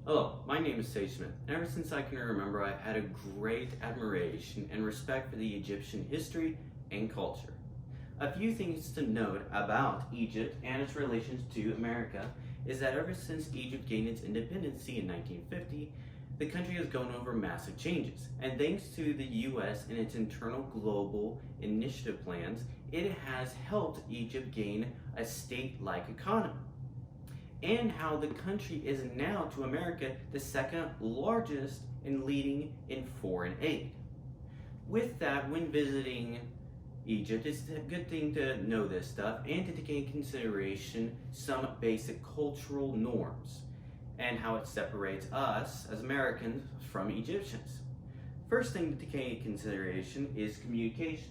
Hello, my name is Sage Smith, and ever since I can remember, I've had a great admiration and respect for the Egyptian history and culture. A few things to note about Egypt and its relations to America is that ever since Egypt gained its independence in 1950, the country has gone over massive changes, and thanks to the US and its internal global initiative plans, it has helped Egypt gain a state-like economy and how the country is now to America the second largest and leading in foreign aid. With that, when visiting Egypt, it's a good thing to know this stuff and to take into consideration some basic cultural norms and how it separates us as Americans from Egyptians. First thing to take into consideration is communications.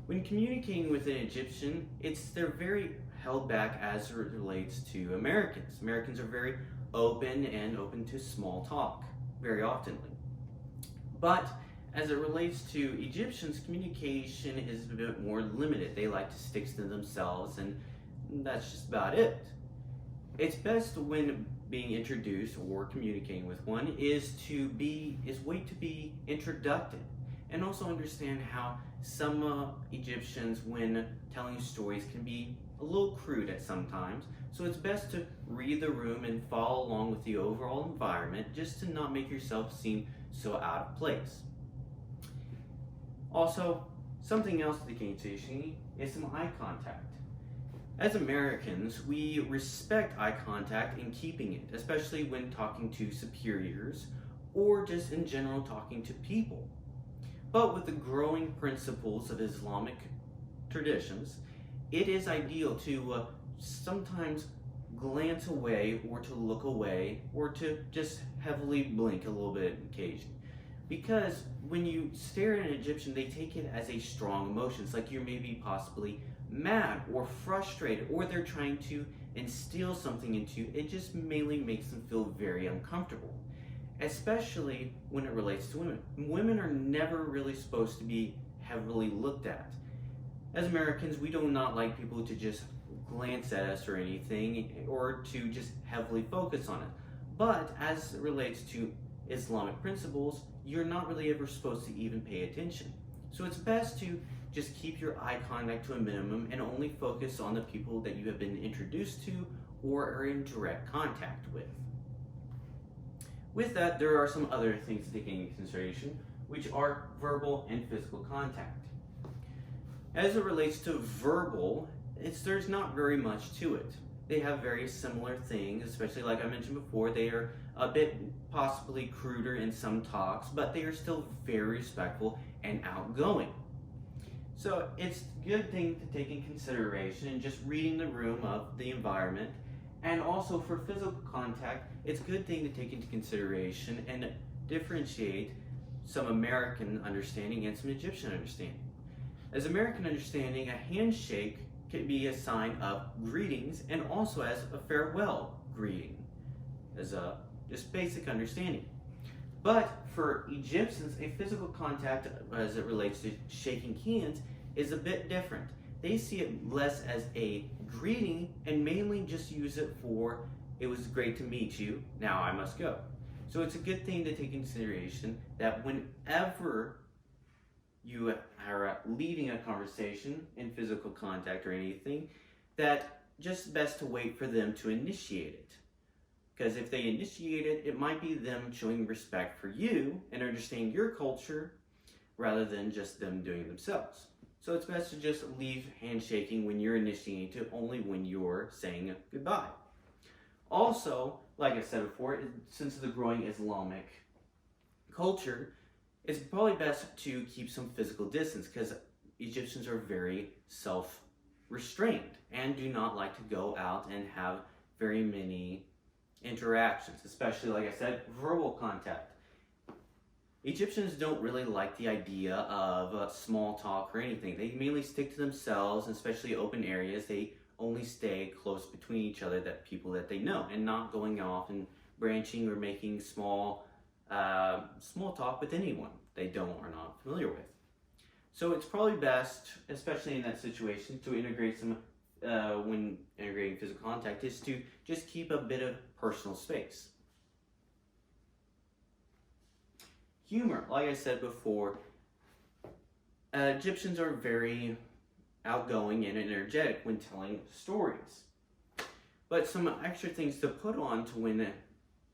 When communicating with an Egyptian, they're very held back as it relates to Americans. Americans are very open to small talk, very oftenly. But as it relates to Egyptians, communication is a bit more limited. They like to stick to themselves, and that's just about it. It's best when being introduced or communicating with one is wait to be introduced, and also understand how some Egyptians, when telling stories, can be a little crude at some times. So it's best to read the room and follow along with the overall environment just to not make yourself seem so out of place. Also, something else to take into consideration is some eye contact. As Americans, we respect eye contact and keeping it, especially when talking to superiors or just in general talking to people. But with the growing principles of Islamic traditions, it is ideal to sometimes glance away or to look away or to just heavily blink a little bit on occasion. Because when you stare at an Egyptian, they take it as a strong emotion. It's like you're maybe possibly mad or frustrated, or they're trying to instill something into you. It just mainly makes them feel very uncomfortable, especially when it relates to women. Women are never really supposed to be heavily looked at. As Americans, we do not like people to just glance at us or anything, or to just heavily focus on it. But as it relates to Islamic principles, you're not really ever supposed to even pay attention. So it's best to just keep your eye contact to a minimum and only focus on the people that you have been introduced to or are in direct contact with. With that, there are some other things to take into consideration, which are verbal and physical contact. As it relates to verbal, there's not very much to it. They have very similar things, especially like I mentioned before, they are a bit possibly cruder in some talks, but they are still very respectful and outgoing. So it's a good thing to take in consideration and just reading the room of the environment. And also for physical contact, it's a good thing to take into consideration and differentiate some American understanding and some Egyptian understanding. As American understanding, a handshake can be a sign of greetings and also as a farewell greeting, as a just basic understanding. But for Egyptians, a physical contact as it relates to shaking hands is a bit different. They see it less as a greeting and mainly just use it for, it was great to meet you, now I must go. So it's a good thing to take into consideration that whenever you are leading a conversation in physical contact or anything, that just best to wait for them to initiate it. Because if they initiate it, it might be them showing respect for you and understanding your culture rather than just them doing it themselves. So it's best to just leave handshaking when you're initiating to only when you're saying goodbye. Also, like I said before, since the growing Islamic culture, it's probably best to keep some physical distance because Egyptians are very self-restrained and do not like to go out and have very many interactions, especially, like I said, verbal contact. Egyptians don't really like the idea of small talk or anything. They mainly stick to themselves, especially open areas. They only stay close between each other, that people that they know, and not going off and branching or making small talk with anyone they don't or not familiar with. So it's probably best, especially in that situation, to integrate some, when integrating physical contact, is to just keep a bit of personal space. humor. Like I said before, Egyptians are very outgoing and energetic when telling stories. But some extra things to put on to when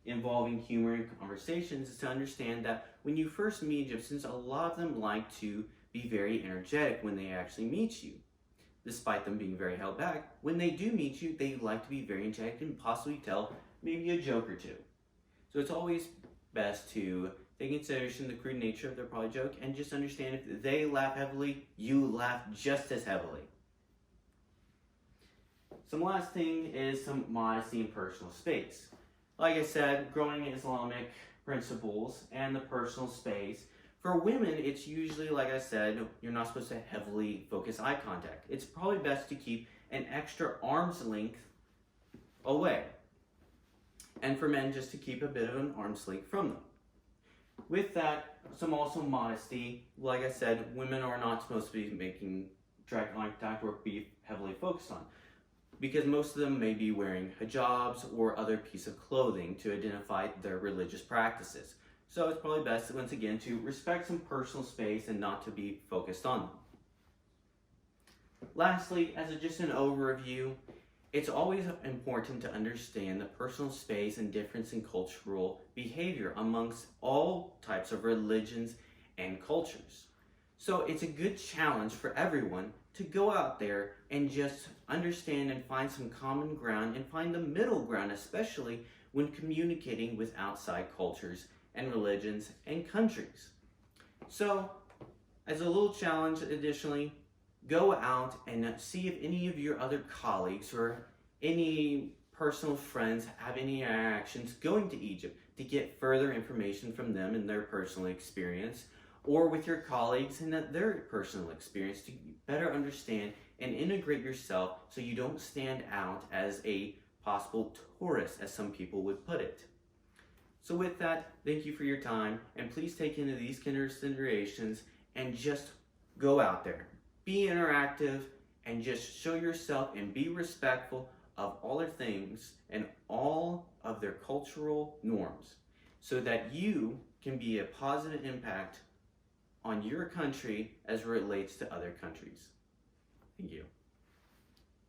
involving humor in conversations is to understand that when you first meet Egyptians, a lot of them like to be very energetic when they actually meet you. Despite them being very held back, when they do meet you, they like to be very energetic and possibly tell maybe a joke or two. So it's always best to take into consideration the crude nature of their probably joke and just understand if they laugh heavily, you laugh just as heavily. Some last thing is some modesty and personal space. Like I said, growing Islamic principles and the personal space. For women, it's usually, like I said, you're not supposed to heavily focus eye contact. It's probably best to keep an extra arm's length away. And for men, just to keep a bit of an arm's length from them. With that, some also modesty. Like I said, women are not supposed to be making direct eye contact or be heavily focused on, because most of them may be wearing hijabs or other piece of clothing to identify their religious practices. So it's probably best, once again, to respect some personal space and not to be focused on them. Lastly, as just an overview, it's always important to understand the personal space and difference in cultural behavior amongst all types of religions and cultures. So it's a good challenge for everyone to go out there and just understand and find some common ground and find the middle ground, especially when communicating with outside cultures and religions and countries. So, as a little challenge additionally, go out and see if any of your other colleagues or any personal friends have any interactions going to Egypt to get further information from them and their personal experience, or with your colleagues and their personal experience to better understand and integrate yourself so you don't stand out as a possible tourist, as some people would put it. So with that, thank you for your time, and please take into these considerations and just go out there. Be interactive and just show yourself and be respectful of all their things and all of their cultural norms so that you can be a positive impact on your country as it relates to other countries. Thank you.